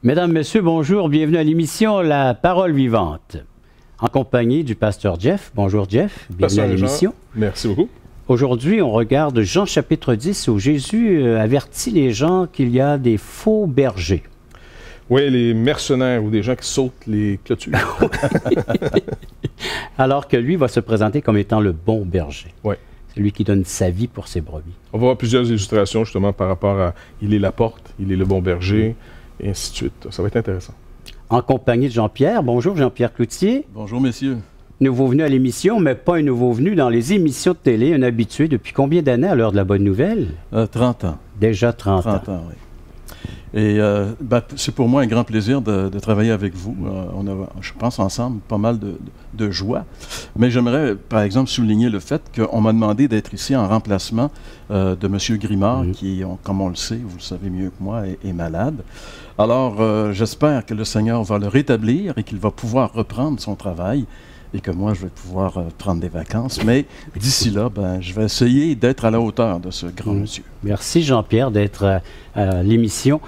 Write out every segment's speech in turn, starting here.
Mesdames, Messieurs, bonjour. Bienvenue à l'émission La Parole Vivante, en compagnie du pasteur Jeff. Bonjour Jeff, bienvenue à l'émission. Merci beaucoup. Aujourd'hui, on regarde Jean chapitre 10 où Jésus avertit les gens qu'il y a des faux bergers. Oui, les mercenaires ou des gens qui sautent les clôtures. Alors que lui va se présenter comme étant le bon berger. Oui. C'est lui qui donne sa vie pour ses brebis. On va voir plusieurs illustrations justement par rapport à il est la porte, il est le bon berger, et ainsi de suite. Ça va être intéressant. En compagnie de Jean-Pierre. Bonjour Jean-Pierre Cloutier. Bonjour messieurs. Nouveau venu à l'émission, mais pas un nouveau venu dans les émissions de télé, un habitué depuis combien d'années à l'heure de la bonne nouvelle? 30 ans. Déjà 30 ans. 30 ans, oui. Et c'est pour moi un grand plaisir de travailler avec vous. On a, je pense, ensemble pas mal de joie. Mais j'aimerais, par exemple, souligner le fait qu'on m'a demandé d'être ici en remplacement de M. Grimard, qui, comme on le sait, vous le savez mieux que moi, est malade. Alors, j'espère que le Seigneur va le rétablir et qu'il va pouvoir reprendre son travail et que moi, je vais pouvoir prendre des vacances. Mais d'ici là, je vais essayer d'être à la hauteur de ce grand monsieur. Merci Jean-Pierre d'être à l'émission.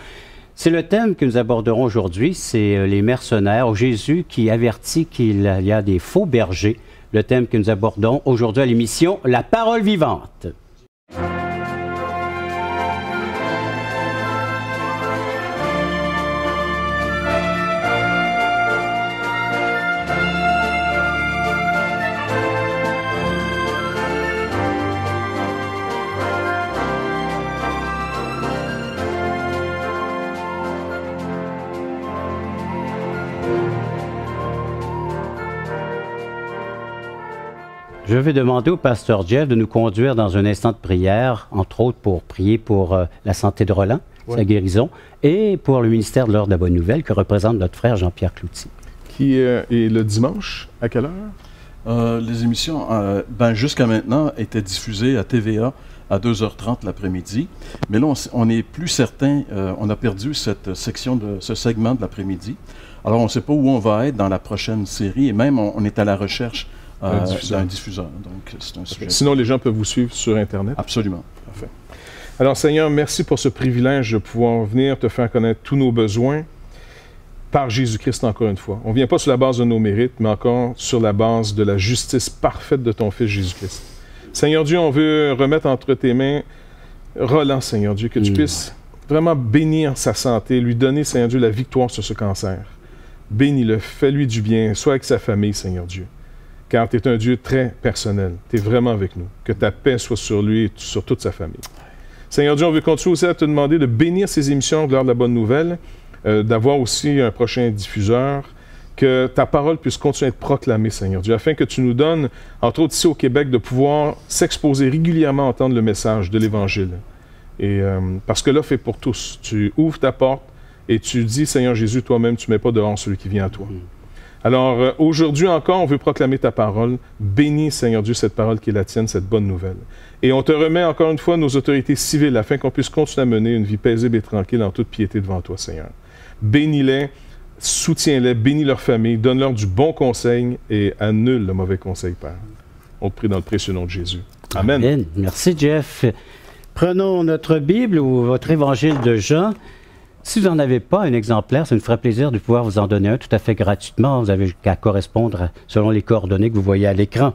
C'est le thème que nous aborderons aujourd'hui, c'est les mercenaires, Jésus qui avertit qu'il y a des faux bergers. Le thème que nous abordons aujourd'hui à l'émission, La Parole Vivante. Je vais demander au pasteur Jeff de nous conduire dans un instant de prière, entre autres pour prier pour la santé de Roland, sa guérison, et pour le ministère de l'Ordre de la Bonne Nouvelle que représente notre frère Jean-Pierre Cloutier. Qui est le dimanche, à quelle heure? Les émissions, jusqu'à maintenant, étaient diffusées à TVA à 2h30 l'après-midi. Mais là, on n'est plus certain, on a perdu cette section ce segment de l'après-midi. Alors, on ne sait pas où on va être dans la prochaine série, et même on est à la recherche d'un diffuseur. Donc, c'est un sujet. Sinon, les gens peuvent vous suivre sur Internet? Absolument. Parfait. Alors, Seigneur, merci pour ce privilège de pouvoir venir te faire connaître tous nos besoins par Jésus-Christ encore une fois. On ne vient pas sur la base de nos mérites, mais encore sur la base de la justice parfaite de ton Fils Jésus-Christ. Seigneur Dieu, on veut remettre entre tes mains Roland, Seigneur Dieu, que tu puisses vraiment bénir sa santé, lui donner, Seigneur Dieu, la victoire sur ce cancer. Bénis-le, fais-lui du bien, sois avec sa famille, Seigneur Dieu. Car tu es un Dieu très personnel. Tu es vraiment avec nous. Que ta paix soit sur lui et sur toute sa famille. Seigneur Dieu, on veut continuer aussi à te demander de bénir ces émissions de l'heure de la bonne nouvelle, d'avoir aussi un prochain diffuseur, que ta parole puisse continuer à être proclamée, Seigneur Dieu, afin que tu nous donnes, entre autres ici au Québec, de pouvoir s'exposer régulièrement à entendre le message de l'Évangile. Et parce que l'offre est pour tous. Tu ouvres ta porte et tu dis, Seigneur Jésus, toi-même, tu ne mets pas dehors celui qui vient à toi. Alors, aujourd'hui encore, on veut proclamer ta parole. Bénis, Seigneur Dieu, cette parole qui est la tienne, cette bonne nouvelle. Et on te remet encore une fois nos autorités civiles afin qu'on puisse continuer à mener une vie paisible et tranquille en toute piété devant toi, Seigneur. Bénis-les, soutiens-les, bénis leur famille, donne-leur du bon conseil et annule le mauvais conseil, Père. On te prie dans le précieux nom de Jésus. Amen. Amen. Merci, Jeff. Prenons notre Bible ou votre Évangile de Jean. Si vous n'en avez pas un exemplaire, ça nous ferait plaisir de pouvoir vous en donner un tout à fait gratuitement. Vous avez qu'à correspondre selon les coordonnées que vous voyez à l'écran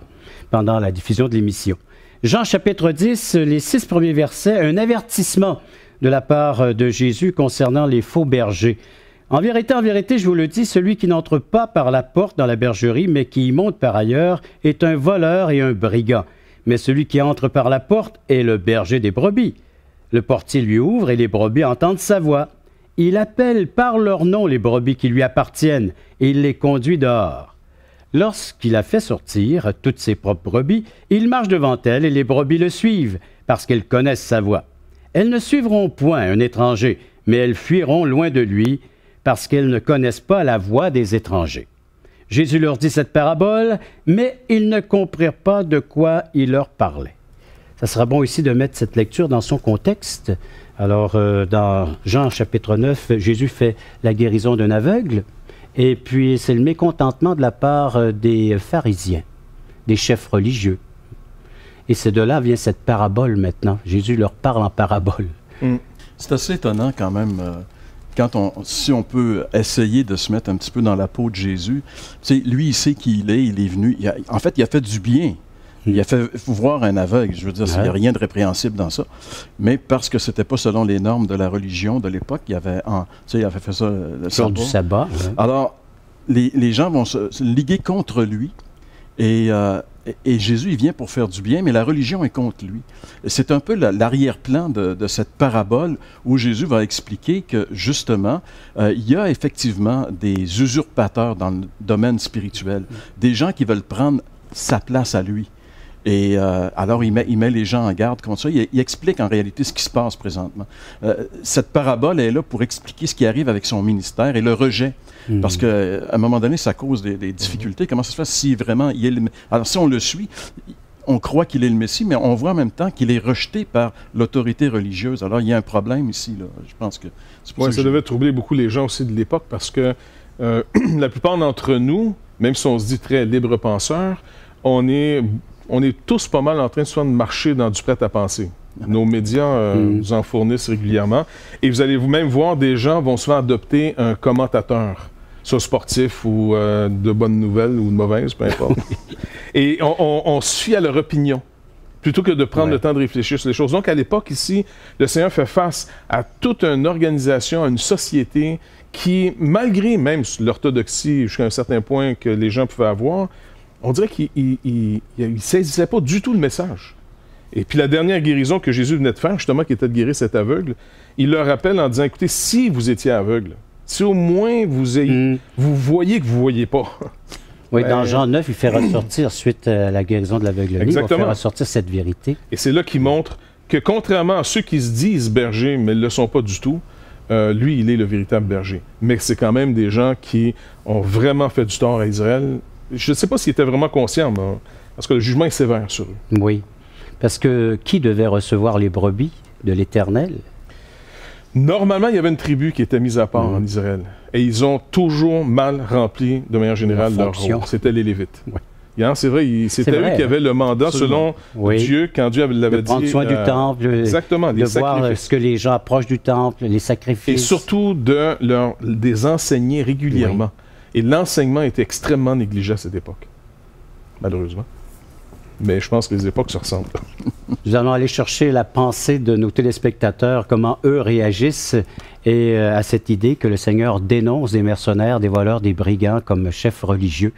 pendant la diffusion de l'émission. Jean chapitre 10, les 6 premiers versets, un avertissement de la part de Jésus concernant les faux bergers. En vérité, je vous le dis, celui qui n'entre pas par la porte dans la bergerie, mais qui y monte par ailleurs, est un voleur et un brigand. Mais celui qui entre par la porte est le berger des brebis. Le portier lui ouvre et les brebis entendent sa voix. Il appelle par leur nom les brebis qui lui appartiennent et il les conduit dehors. Lorsqu'il a fait sortir toutes ses propres brebis, il marche devant elles et les brebis le suivent parce qu'elles connaissent sa voix. Elles ne suivront point un étranger, mais elles fuiront loin de lui parce qu'elles ne connaissent pas la voix des étrangers. Jésus leur dit cette parabole, mais ils ne comprirent pas de quoi il leur parlait. Ça sera bon ici de mettre cette lecture dans son contexte. Alors, dans Jean chapitre 9, Jésus fait la guérison d'un aveugle, et puis c'est le mécontentement de la part des pharisiens, des chefs religieux. Et c'est de là vient cette parabole maintenant. Jésus leur parle en parabole. C'est assez étonnant quand même si on peut essayer de se mettre un petit peu dans la peau de Jésus, lui, il sait qui il est venu, en fait, il a fait du bien. Il a fait voir un aveugle. Je veux dire, il n'y a rien de répréhensible dans ça. Mais parce que c'était pas selon les normes de la religion de l'époque, il avait fait ça le sabbat. Du sabbat. Ouais. Alors, les gens vont se liguer contre lui. Et Jésus, il vient pour faire du bien, mais la religion est contre lui. C'est un peu l'arrière-plan de cette parabole où Jésus va expliquer que, justement, il y a effectivement des usurpateurs dans le domaine spirituel, des gens qui veulent prendre sa place à lui. Et alors, il met les gens en garde contre ça. Il explique en réalité ce qui se passe présentement. Cette parabole est là pour expliquer ce qui arrive avec son ministère et le rejet. Parce qu'à un moment donné, ça cause des difficultés. Comment ça se fait si vraiment il est le... Alors, si on le suit, on croit qu'il est le Messie, mais on voit en même temps qu'il est rejeté par l'autorité religieuse. Alors, il y a un problème ici, là. Je pense que c'est pour ça que devait troubler beaucoup les gens aussi de l'époque parce que la plupart d'entre nous, même si on se dit très libre penseur, on est tous pas mal en train de marcher dans du prêt-à-penser. Nos médias nous en fournissent régulièrement. Et vous allez vous-même voir, des gens vont souvent adopter un commentateur, soit sportif ou de bonnes nouvelles ou de mauvaises, peu importe. Et on se fie à leur opinion, plutôt que de prendre le temps de réfléchir sur les choses. Donc, à l'époque, ici, le Seigneur fait face à toute une organisation, à une société qui, malgré même l'orthodoxie jusqu'à un certain point que les gens pouvaient avoir, on dirait qu'il ne saisissait pas du tout le message. Et puis la dernière guérison que Jésus venait de faire, justement, qui était de guérir cet aveugle, il leur rappelle en disant, écoutez, si vous étiez aveugle, si au moins vous voyez que vous ne voyez pas. Oui, dans Jean 9, il fait ressortir, suite à la guérison de l'aveuglerie, il va faire ressortir cette vérité. Et c'est là qu'il montre que contrairement à ceux qui se disent bergers, mais ne le sont pas du tout, lui, il est le véritable berger. Mais c'est quand même des gens qui ont vraiment fait du tort à Israël. Je ne sais pas s'ils étaient vraiment conscients, mais, parce que le jugement est sévère sur eux. Oui, parce que qui devait recevoir les brebis de l'Éternel? Normalement, il y avait une tribu qui était mise à part en Israël. Et ils ont toujours mal rempli, de manière générale, leur rôle. C'était les Lévites. Oui. C'est vrai, c'était eux qui avaient le mandat, selon Dieu, quand Dieu l'avait dit. De prendre soin du temple, exactement, de voir ce que les gens approchent du temple, les sacrifices. Et surtout des enseigner régulièrement. Oui. Et l'enseignement était extrêmement négligé à cette époque, malheureusement. Mais je pense que les époques se ressemblent. Nous allons aller chercher la pensée de nos téléspectateurs, comment eux réagissent et à cette idée que le Seigneur dénonce des mercenaires, des voleurs, des brigands comme chefs religieux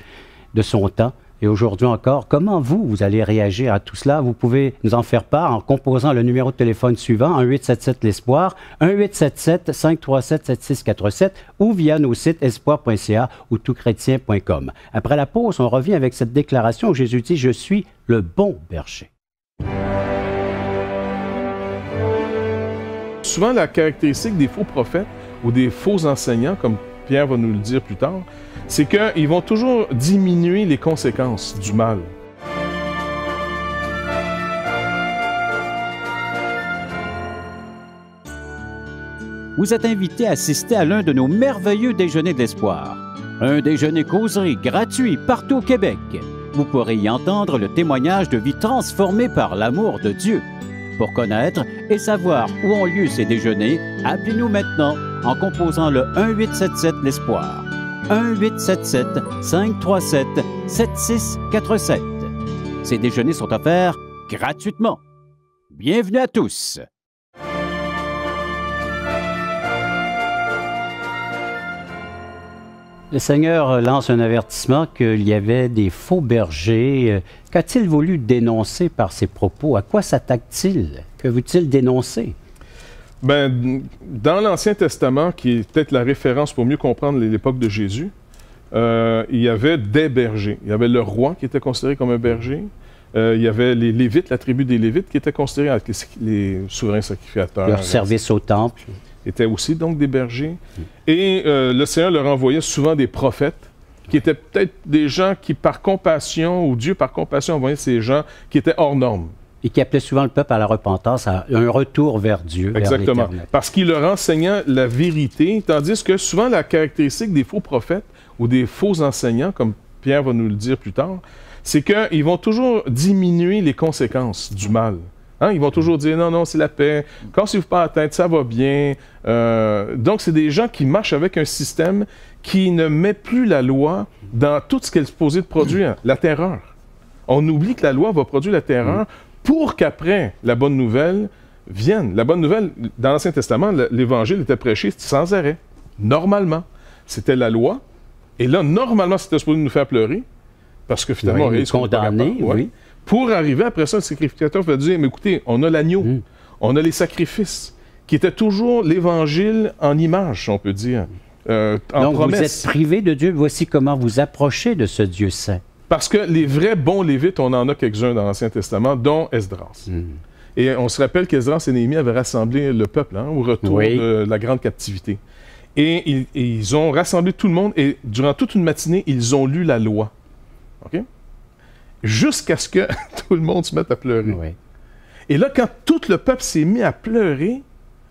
de son temps. Et aujourd'hui encore, comment vous allez réagir à tout cela? Vous pouvez nous en faire part en composant le numéro de téléphone suivant, 1-877-l'Espoir, 1-877-537-7647 ou via nos sites espoir.ca ou toutchrétien.com. Après la pause, on revient avec cette déclaration où Jésus dit « Je suis le bon berger ». Souvent, la caractéristique des faux prophètes ou des faux enseignants, comme Pierre va nous le dire plus tard, c'est qu'ils vont toujours diminuer les conséquences du mal. Vous êtes invité à assister à l'un de nos merveilleux déjeuners de l'espoir. Un déjeuner causerie gratuit partout au Québec. Vous pourrez y entendre le témoignage de vie transformée par l'amour de Dieu. Pour connaître et savoir où ont lieu ces déjeuners, appelez-nous maintenant en composant le 1-877-l'Espoir. 1-877-537-7647. Ces déjeuners sont offerts gratuitement. Bienvenue à tous! Le Seigneur lance un avertissement qu'il y avait des faux bergers. Qu'a-t-il voulu dénoncer par ses propos? À quoi s'attaque-t-il? Que veut-il dénoncer? Ben, dans l'Ancien Testament, qui est peut-être la référence pour mieux comprendre l'époque de Jésus, il y avait des bergers. Il y avait le roi qui était considéré comme un berger. Il y avait les Lévites, la tribu des Lévites, qui était considérée avec les souverains sacrificateurs. Leur service au temple. Étaient aussi donc des bergers. Et le Seigneur leur envoyait souvent des prophètes, qui étaient peut-être des gens qui, par compassion, ou Dieu, par compassion, envoyait ces gens qui étaient hors normes. Et qui appelait souvent le peuple à la repentance, à un retour vers Dieu, exactement, vers l'Éternel. Parce qu'il leur enseignait la vérité, tandis que souvent la caractéristique des faux prophètes ou des faux enseignants, comme Pierre va nous le dire plus tard, c'est qu'ils vont toujours diminuer les conséquences du mal. Hein? Ils vont toujours dire, non, non, c'est la paix. Cassez-vous pas la tête, ça va bien. Donc, c'est des gens qui marchent avec un système qui ne met plus la loi dans tout ce qu'elle est supposée de produire, la terreur. On oublie que la loi va produire la terreur pour qu'après, la bonne nouvelle vienne. La bonne nouvelle, dans l'Ancien Testament, l'Évangile était prêché sans arrêt. Normalement. C'était la loi. Et là, normalement, c'était supposé nous faire pleurer. Parce que finalement, on réalise qu'on est condamné, oui. Pour arriver après ça, le sacrificateur va dire, mais écoutez, on a l'agneau, on a les sacrifices, qui étaient toujours l'Évangile en image, on peut dire, en donc, promesse. Vous êtes privé de Dieu. Voici comment vous approchez de ce Dieu saint. Parce que les vrais bons Lévites, on en a quelques-uns dans l'Ancien Testament, dont Esdras. Et on se rappelle qu'Esdras et Néhémie avaient rassemblé le peuple au retour de la grande captivité. Et ils ont rassemblé tout le monde, et durant toute une matinée, ils ont lu la loi. OK? Jusqu'à ce que tout le monde se mette à pleurer. Oui. Et là, quand tout le peuple s'est mis à pleurer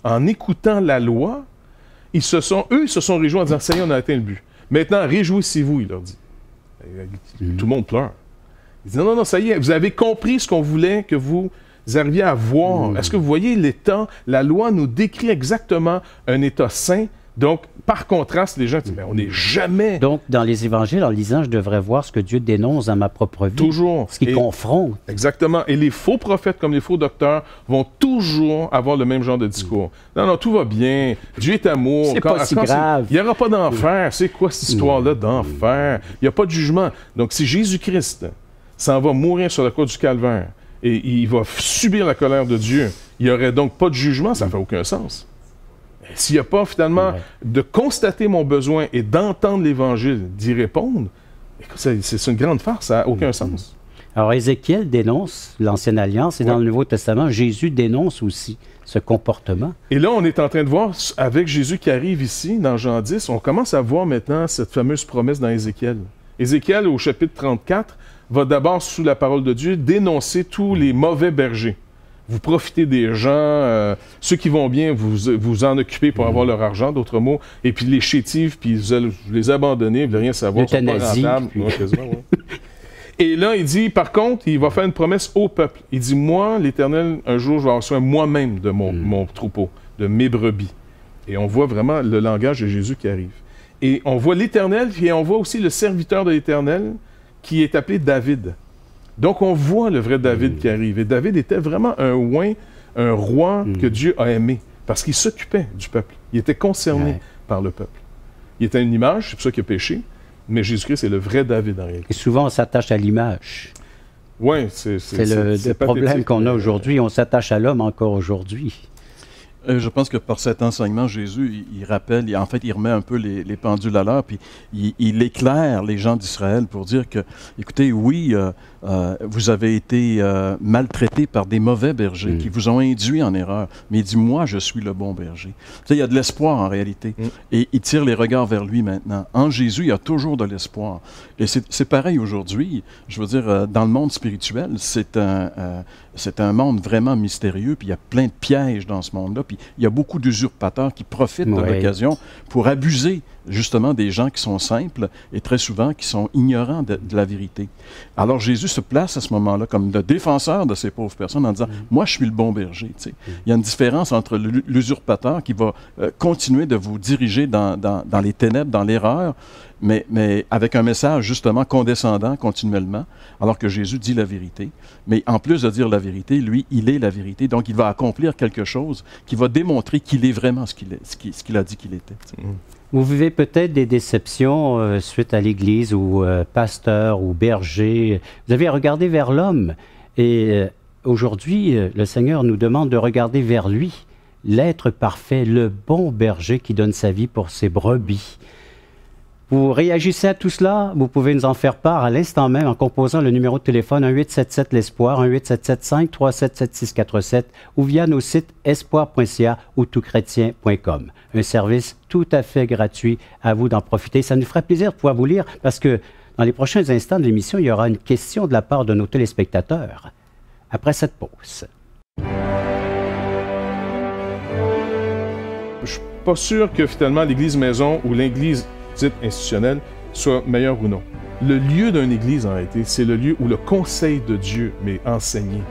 en écoutant la loi, eux se sont réjouis en disant, « Ça y est, on a atteint le but. Maintenant, réjouissez-vous, » il leur dit. Tout le monde pleure. Il dit, « Non, non, non, ça y est, vous avez compris ce qu'on voulait que vous arriviez à voir. Est-ce que vous voyez l'état? La loi nous décrit exactement un état saint. Donc, par contraste, les gens disent, mais on n'est jamais... Donc, dans les évangiles, en lisant, je devrais voir ce que Dieu dénonce dans ma propre vie. Toujours. Ce qui confronte. Exactement. Et les faux prophètes, comme les faux docteurs, vont toujours avoir le même genre de discours. Non, non, tout va bien. Dieu est amour. C'est pas si grave. Il n'y aura pas d'enfer. C'est quoi cette histoire-là d'enfer? Il n'y a pas de jugement. Donc, si Jésus-Christ s'en va mourir sur la croix du Calvaire et il va subir la colère de Dieu, il n'y aurait donc pas de jugement, ça ne fait aucun sens. S'il n'y a pas, finalement, de constater mon besoin et d'entendre l'Évangile, d'y répondre, c'est une grande farce, ça n'a aucun sens. Alors, Ézéchiel dénonce l'Ancienne Alliance, et dans le Nouveau Testament, Jésus dénonce aussi ce comportement. Et là, on est en train de voir, avec Jésus qui arrive ici, dans Jean 10, on commence à voir maintenant cette fameuse promesse dans Ézéchiel. Ézéchiel, au chapitre 34, va d'abord, sous la parole de Dieu, dénoncer tous les mauvais bergers. Vous profitez des gens, ceux qui vont bien, vous en occupez pour avoir leur argent, d'autres mots, et puis les chétifs, puis vous les abandonnez, vous ne voulez rien savoir, ils sont pas rentables. Et là, il dit, par contre, il va faire une promesse au peuple. Il dit, moi, l'Éternel, un jour, je vais avoir soin moi-même de mon troupeau, de mes brebis. Et on voit vraiment le langage de Jésus qui arrive. Et on voit l'Éternel, et on voit aussi le serviteur de l'Éternel, qui est appelé David. Donc, on voit le vrai David qui arrive. Et David était vraiment un roi que Dieu a aimé, parce qu'il s'occupait du peuple. Il était concerné par le peuple. Il était une image, c'est pour ça qu'il a péché, mais Jésus-Christ est le vrai David en réalité. Et souvent, on s'attache à l'image. Oui, c'est le problème qu'on a aujourd'hui. On s'attache à l'homme encore aujourd'hui. Je pense que par cet enseignement, Jésus, il rappelle, en fait, il remet un peu les pendules à l'heure, puis il éclaire les gens d'Israël pour dire que, écoutez, oui, vous avez été maltraités par des mauvais bergers qui vous ont induit en erreur, mais il dit, moi, je suis le bon berger. Tu sais, il y a de l'espoir en réalité, et il tire les regards vers lui maintenant. En Jésus, il y a toujours de l'espoir. Et c'est pareil aujourd'hui, je veux dire, dans le monde spirituel, c'est un monde vraiment mystérieux, puis il y a plein de pièges dans ce monde-là, puis il y a beaucoup d'usurpateurs qui profitent de l'occasion pour abuser justement des gens qui sont simples et très souvent qui sont ignorants de la vérité. Alors Jésus se place à ce moment-là comme le défenseur de ces pauvres personnes en disant « Moi, je suis le bon berger. » Il y a une différence entre l'usurpateur qui va continuer de vous diriger dans les ténèbres, dans l'erreur, mais avec un message justement condescendant continuellement, alors que Jésus dit la vérité. Mais en plus de dire la vérité, lui, il est la vérité. Donc, il va accomplir quelque chose qui va démontrer qu'il est vraiment ce qu'il a dit qu'il était. Vous vivez peut-être des déceptions suite à l'Église ou pasteur ou berger. Vous avez regardé vers l'homme. Et aujourd'hui, le Seigneur nous demande de regarder vers lui, l'être parfait, le bon berger qui donne sa vie pour ses brebis. Vous réagissez à tout cela, vous pouvez nous en faire part à l'instant même en composant le numéro de téléphone 1-877-l'Espoir, 1-877-537-7647 ou via nos sites espoir.ca ou toutchrétien.com. Un service tout à fait gratuit, à vous d'en profiter. Ça nous ferait plaisir de pouvoir vous lire parce que dans les prochains instants de l'émission, il y aura une question de la part de nos téléspectateurs. Après cette pause. Je ne suis pas sûr que finalement l'Église maison ou l'Église dite institutionnelle soit meilleure ou non. Le lieu d'une Église, en réalité, c'est le lieu où le conseil de Dieu m'est enseigné.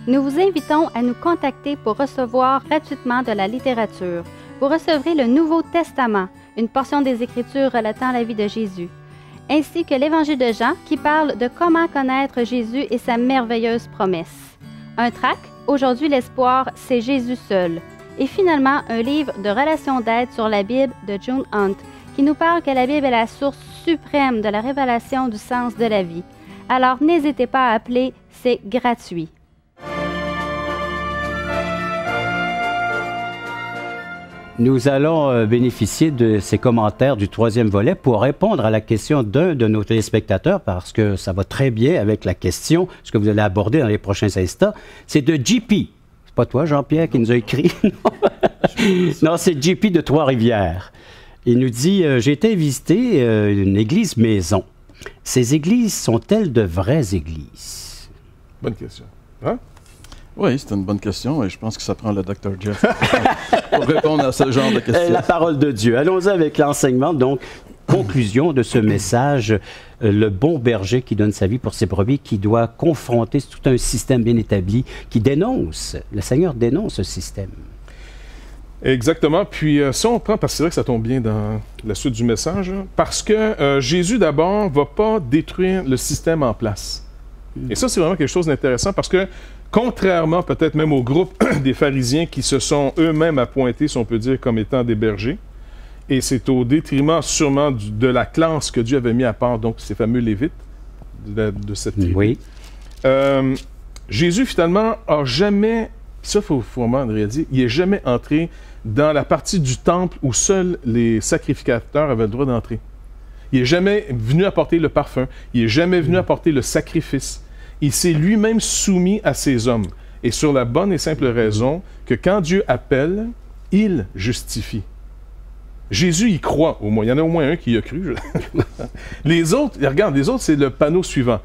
Nous vous invitons à nous contacter pour recevoir gratuitement de la littérature. Vous recevrez le Nouveau Testament, une portion des Écritures relatant la vie de Jésus, ainsi que l'Évangile de Jean qui parle de comment connaître Jésus et sa merveilleuse promesse. Un tract, Aujourd'hui l'espoir, c'est Jésus seul. Et finalement, un livre de relations d'aide sur la Bible de June Hunt, qui nous parle que la Bible est la source suprême de la révélation du sens de la vie. Alors n'hésitez pas à appeler, c'est gratuit. Nous allons bénéficier de ces commentaires du troisième volet pour répondre à la question d'un de nos téléspectateurs, parce que ça va très bien avec la question, ce que vous allez aborder dans les prochains instants. C'est de JP. C'est pas toi, Jean-Pierre, qui nous a écrit? Non, c'est JP de Trois-Rivières. Il nous dit « J'ai été visiter une église maison. Ces églises sont-elles de vraies églises? » Bonne question. Hein? Oui, c'est une bonne question et je pense que ça prend le Dr. Jeff pour répondre à ce genre de questions. La parole de Dieu. Allons-y avec l'enseignement. Donc, conclusion de ce message, le bon berger qui donne sa vie pour ses brebis, qui doit confronter tout un système bien établi, qui dénonce. Le Seigneur dénonce ce système. Exactement. Puis, ça, on prend, parce que c'est vrai que ça tombe bien dans la suite du message, parce que Jésus, d'abord, ne va pas détruire le système en place. Et ça, c'est vraiment quelque chose d'intéressant parce que, contrairement peut-être même au groupe des pharisiens qui se sont eux-mêmes appointés, si on peut dire, comme étant des bergers, et c'est au détriment sûrement de la classe que Dieu avait mis à part, donc ces fameux Lévites de cette tribu. Oui. Jésus, finalement, a jamais, ça, il faut vraiment le réaliser, il n'est jamais entré dans la partie du temple où seuls les sacrificateurs avaient le droit d'entrer. Il n'est jamais venu apporter le parfum, il n'est jamais venu apporter le sacrifice. Il s'est lui-même soumis à ces hommes. Et sur la bonne et simple raison que quand Dieu appelle, il justifie. Jésus y croit, au moins. Il y en a au moins un qui y a cru. Les autres, regarde, les autres, c'est le panneau suivant.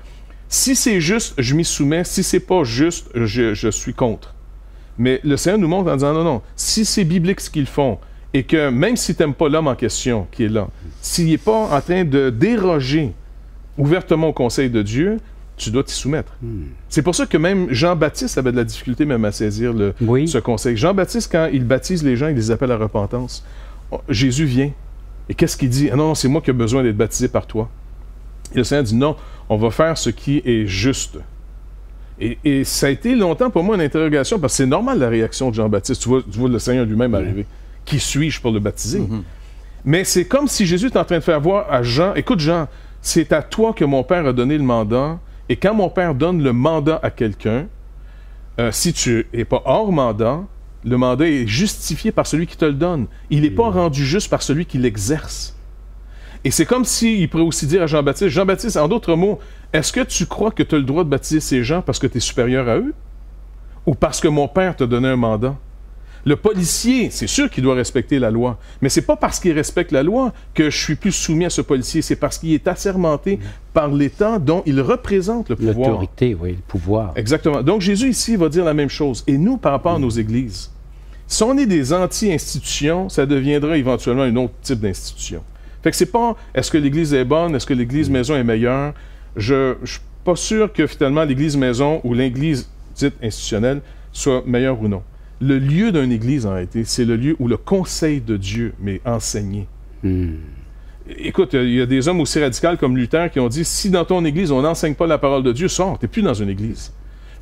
Si c'est juste, je m'y soumets. Si c'est pas juste, je suis contre. Mais le Seigneur nous montre en disant, non, non, si c'est biblique ce qu'ils font, et que même si tu n'aimes pas l'homme en question qui est là, s'il n'est pas en train de déroger ouvertement au conseil de Dieu, tu dois t'y soumettre. C'est pour ça que même Jean-Baptiste avait de la difficulté même à saisir ce conseil. Jean-Baptiste, quand il baptise les gens, il les appelle à la repentance. Jésus vient. Et qu'est-ce qu'il dit? Ah non, c'est moi qui ai besoin d'être baptisé par toi. Et le Seigneur dit non, on va faire ce qui est juste. Et ça a été longtemps pour moi une interrogation, parce que c'est normal la réaction de Jean-Baptiste. Tu vois le Seigneur lui-même arriver. Qui suis-je pour le baptiser? Mais c'est comme si Jésus est en train de faire voir à Jean, écoute Jean, c'est à toi que mon Père a donné le mandat. Et quand mon Père donne le mandat à quelqu'un, si tu n'es pas hors mandat, le mandat est justifié par celui qui te le donne. Il n'est pas rendu juste par celui qui l'exerce. Et c'est comme s'il pourrait aussi dire à Jean-Baptiste, Jean-Baptiste, en d'autres mots, est-ce que tu crois que tu as le droit de baptiser ces gens parce que tu es supérieur à eux? Ou parce que mon Père t'a donné un mandat? Le policier, c'est sûr qu'il doit respecter la loi, mais c'est pas parce qu'il respecte la loi que je suis plus soumis à ce policier, c'est parce qu'il est assermenté par l'État dont il représente le pouvoir. L'autorité, oui, le pouvoir. Exactement. Donc Jésus ici va dire la même chose. Et nous, par rapport à nos églises, si on est des anti-institutions, ça deviendra éventuellement un autre type d'institution. Fait que c'est pas, est-ce que l'église est bonne, est-ce que l'église maison est meilleure? Je suis pas sûr que finalement l'église maison ou l'église dite institutionnelle soit meilleure ou non. Le lieu d'une église, en réalité, c'est le lieu où le conseil de Dieu m'est enseigné. Écoute, il y a des hommes aussi radicaux comme Luther qui ont dit, si dans ton église, on n'enseigne pas la parole de Dieu, sors, tu n'es plus dans une église.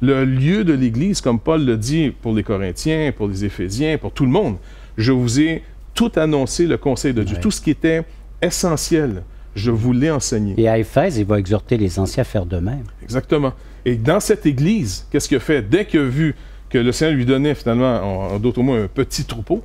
Le lieu de l'église, comme Paul le dit pour les Corinthiens, pour les Éphésiens, pour tout le monde, je vous ai tout annoncé le conseil de Dieu. Tout ce qui était essentiel, je vous l'ai enseigné. Et à Éphèse, il va exhorter les anciens à faire de même. Exactement. Et dans cette église, qu'est-ce qu'il a fait? Dès qu'il a vu que le Seigneur lui donnait finalement, en d'autres mots, un petit troupeau,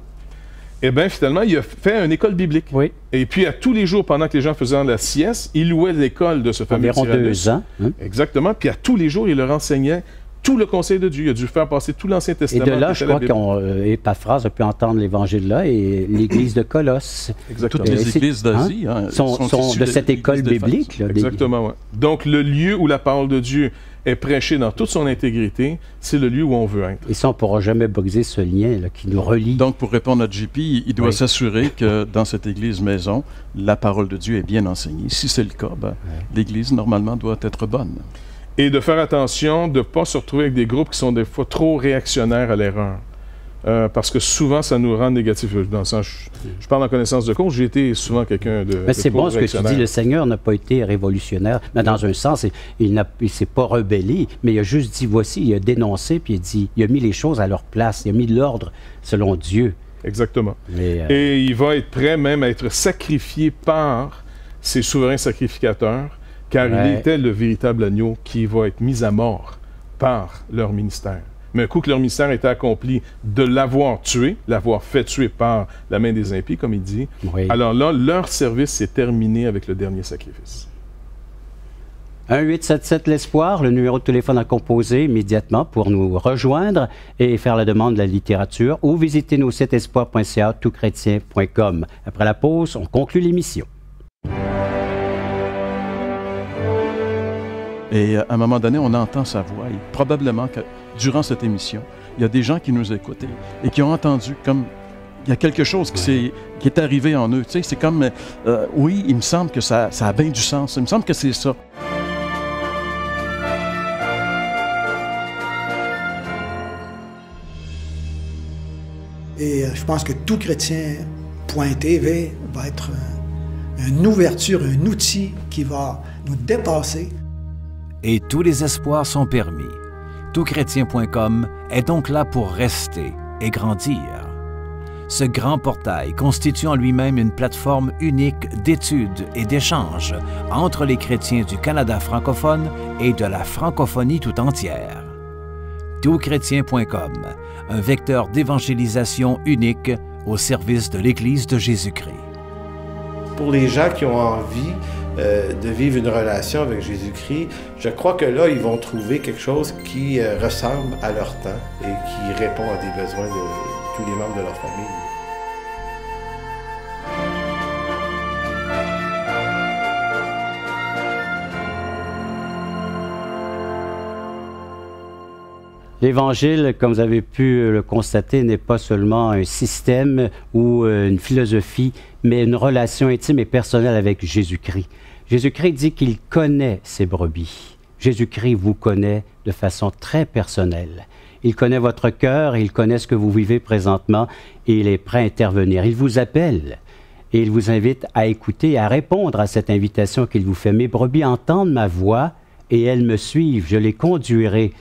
eh bien, finalement, il a fait une école biblique. Oui. Et puis, à tous les jours, pendant que les gens faisaient la sieste, il louait l'école de ce fameux Environ Tyrannus. 2 ans. Exactement. Puis, à tous les jours, il leur enseignait tout le conseil de Dieu. Il a dû faire passer tout l'Ancien Et Testament. de là, je crois qu'Épaphras a pu entendre l'Évangile-là et l'Église de Colosse. Exactement. Toutes les églises d'Asie sont de cette école biblique. Là, Exactement, oui. Donc, le lieu où la parole de Dieu est prêchée dans toute son intégrité, c'est le lieu où on veut être. Et ça, on ne pourra jamais briser ce lien là, qui nous relie. Donc, pour répondre à JP, il doit s'assurer que dans cette église maison, la parole de Dieu est bien enseignée. Si c'est le cas, l'église, normalement, doit être bonne. Et de faire attention de ne pas se retrouver avec des groupes qui sont des fois trop réactionnaires à l'erreur. Parce que souvent, ça nous rend négatifs. Dans le sens, je parle en connaissance de cause, j'ai été souvent quelqu'un de Mais c'est bon ce que tu dis, le Seigneur n'a pas été révolutionnaire. Mais dans un sens, il ne s'est pas rebellé, mais il a juste dit, voici, il a dénoncé, puis il a mis les choses à leur place, il a mis de l'ordre selon Dieu. Exactement. Et il va être prêt même à être sacrifié par ses souverains sacrificateurs, car il était le véritable agneau qui va être mis à mort par leur ministère. Mais un coup que leur ministère était accompli, de l'avoir tué, l'avoir fait tuer par la main des impies, comme il dit, alors là, leur service s'est terminé avec le dernier sacrifice. 1-877-L'Espoir, le numéro de téléphone à composer immédiatement pour nous rejoindre et faire la demande de la littérature, ou visiter nos sites espoir.ca, toutchrétien.com. Après la pause, on conclut l'émission. Et à un moment donné, on entend sa voix. Et probablement que durant cette émission, il y a des gens qui nous écoutaient et qui ont entendu comme il y a quelque chose qui est arrivé en eux. Tu sais, c'est comme, oui, il me semble que ça a bien du sens. Il me semble que c'est ça. Et je pense que toutchrétien.tv va être une ouverture, un outil qui va nous dépasser. Et tous les espoirs sont permis. Toutchrétien.com est donc là pour rester et grandir. Ce grand portail constitue en lui-même une plateforme unique d'études et d'échanges entre les chrétiens du Canada francophone et de la francophonie tout entière. Toutchrétien.com, un vecteur d'évangélisation unique au service de l'Église de Jésus-Christ. Pour les gens qui ont envie de vivre une relation avec Jésus-Christ, je crois que là, ils vont trouver quelque chose qui ressemble à leur temps et qui répond à des besoins de tous les membres de leur famille. L'Évangile, comme vous avez pu le constater, n'est pas seulement un système ou une philosophie, mais une relation intime et personnelle avec Jésus-Christ. Jésus-Christ dit qu'il connaît ses brebis. Jésus-Christ vous connaît de façon très personnelle. Il connaît votre cœur, il connaît ce que vous vivez présentement et il est prêt à intervenir. Il vous appelle et il vous invite à écouter et à répondre à cette invitation qu'il vous fait. Mes brebis entendent ma voix et elles me suivent, je les conduirai.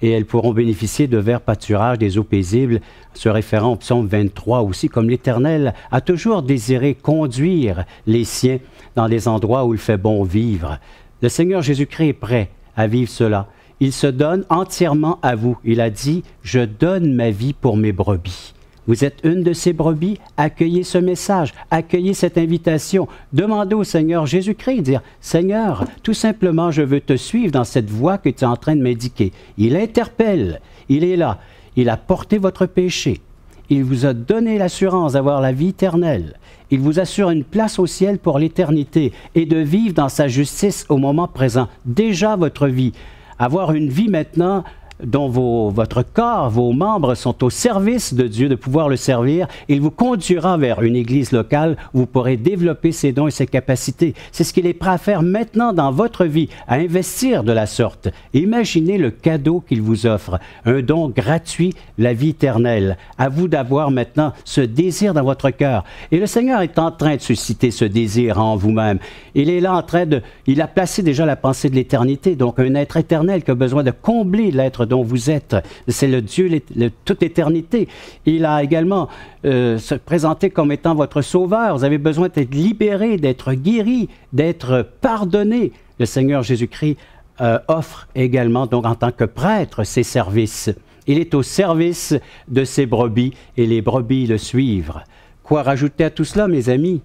Et elles pourront bénéficier de verts pâturages, des eaux paisibles, se référant au psaume 23 aussi, comme l'Éternel a toujours désiré conduire les siens dans les endroits où il fait bon vivre. Le Seigneur Jésus-Christ est prêt à vivre cela. Il se donne entièrement à vous. Il a dit, « Je donne ma vie pour mes brebis ». Vous êtes une de ces brebis, accueillez ce message, accueillez cette invitation. Demandez au Seigneur Jésus-Christ, dire « Seigneur, tout simplement, je veux te suivre dans cette voie que tu es en train de m'indiquer. » Il interpelle, il est là, il a porté votre péché. Il vous a donné l'assurance d'avoir la vie éternelle. Il vous assure une place au ciel pour l'éternité et de vivre dans sa justice au moment présent. Déjà votre vie. Avoir une vie maintenant dont votre corps, vos membres sont au service de Dieu, de pouvoir le servir. Il vous conduira vers une église locale où vous pourrez développer ses dons et ses capacités. C'est ce qu'il est prêt à faire maintenant dans votre vie, à investir de la sorte. Imaginez le cadeau qu'il vous offre, un don gratuit, la vie éternelle. À vous d'avoir maintenant ce désir dans votre cœur. Et le Seigneur est en train de susciter ce désir en vous-même. Il est là en train il a placé déjà la pensée de l'éternité, donc un être éternel qui a besoin de combler l'être dont vous êtes. C'est le Dieu de toute éternité. Il a également se présenté comme étant votre sauveur. Vous avez besoin d'être libéré, d'être guéri, d'être pardonné. Le Seigneur Jésus-Christ offre également, donc en tant que prêtre, ses services. Il est au service de ses brebis et les brebis le suivent. Quoi rajouter à tout cela, mes amis?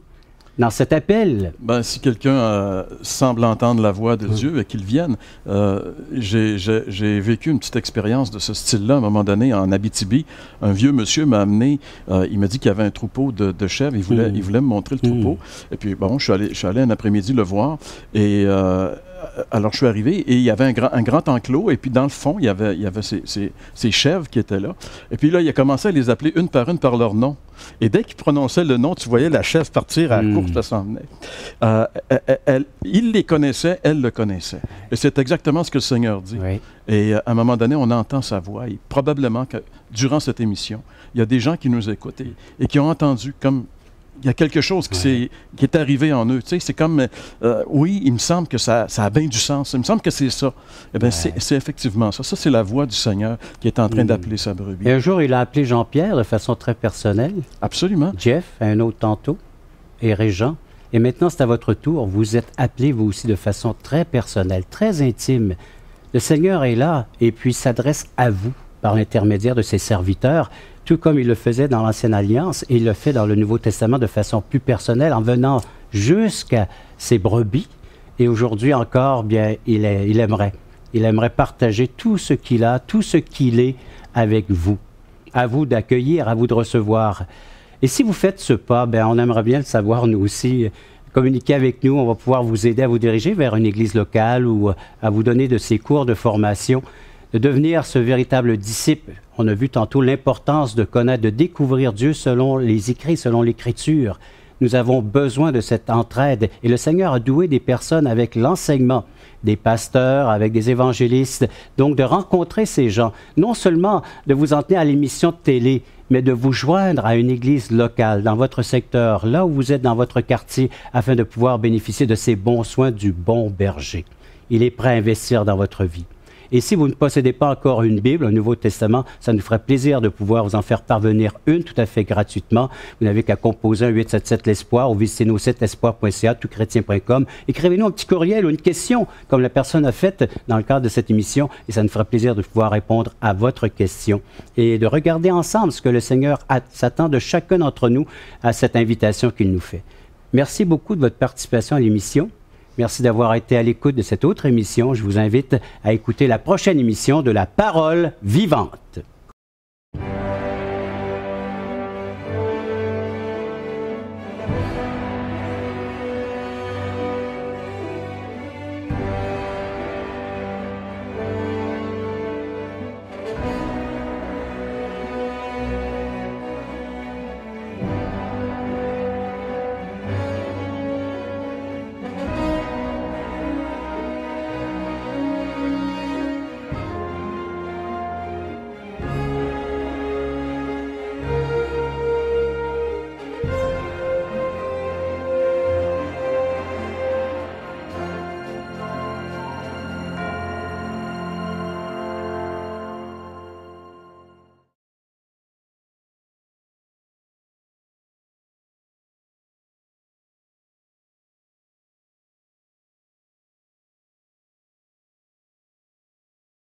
Dans cet appel. Ben, si quelqu'un semble entendre la voix de Dieu et qu'il vienne, j'ai vécu une petite expérience de ce style-là à un moment donné en Abitibi. Un vieux monsieur m'a amené, il m'a dit qu'il y avait un troupeau de chèvres, il voulait me montrer le troupeau. Et puis bon, je suis allé un après-midi le voir et alors, je suis arrivé et il y avait un grand enclos. Et puis, dans le fond, il y avait ces chèvres qui étaient là. Et puis là, il a commencé à les appeler une par leur nom. Et dès qu'il prononçait le nom, tu voyais la chèvre partir à la course, elle s'en venait. Il les connaissait, elle le connaissait. Et c'est exactement ce que le Seigneur dit. Oui. Et à un moment donné, on entend sa voix. Et probablement que durant cette émission, il y a des gens qui nous écoutent et qui ont entendu comme... Il y a quelque chose qui est arrivé en eux. Tu sais, c'est comme, oui, il me semble que ça a bien du sens. Il me semble que c'est ça. Eh bien, c'est effectivement ça. Ça, c'est la voix du Seigneur qui est en train d'appeler sa brebis. Et un jour, il a appelé Jean-Pierre de façon très personnelle. Absolument. Jeff, un autre tantôt, et Régent. Et maintenant, c'est à votre tour. Vous êtes appelés, vous aussi, de façon très personnelle, très intime. Le Seigneur est là et puis s'adresse à vous par l'intermédiaire de ses serviteurs, tout comme il le faisait dans l'Ancienne Alliance, et il le fait dans le Nouveau Testament de façon plus personnelle, en venant jusqu'à ses brebis. Et aujourd'hui encore, bien, il aimerait partager tout ce qu'il a, tout ce qu'il est avec vous. À vous d'accueillir, à vous de recevoir. Et si vous faites ce pas, bien, on aimerait bien le savoir, nous aussi. Communiquez avec nous, on va pouvoir vous aider à vous diriger vers une église locale ou à vous donner de ces cours de formation, de devenir ce véritable disciple. On a vu tantôt l'importance de connaître, de découvrir Dieu selon les écrits, selon l'Écriture. Nous avons besoin de cette entraide et le Seigneur a doué des personnes avec l'enseignement, des pasteurs, avec des évangélistes. Donc de rencontrer ces gens, non seulement de vous en tenir à l'émission de télé, mais de vous joindre à une église locale dans votre secteur, là où vous êtes dans votre quartier, afin de pouvoir bénéficier de ces bons soins du bon berger. Il est prêt à investir dans votre vie. Et si vous ne possédez pas encore une Bible, un Nouveau Testament, ça nous ferait plaisir de pouvoir vous en faire parvenir une tout à fait gratuitement. Vous n'avez qu'à composer un 877-l'Espoir ou visiter nos sites espoir.ca, touchrétien.com. Écrivez-nous un petit courriel ou une question, comme la personne a fait dans le cadre de cette émission, et ça nous ferait plaisir de pouvoir répondre à votre question et de regarder ensemble ce que le Seigneur s'attend de chacun d'entre nous à cette invitation qu'il nous fait. Merci beaucoup de votre participation à l'émission. Merci d'avoir été à l'écoute de cette autre émission. Je vous invite à écouter la prochaine émission de La Parole vivante.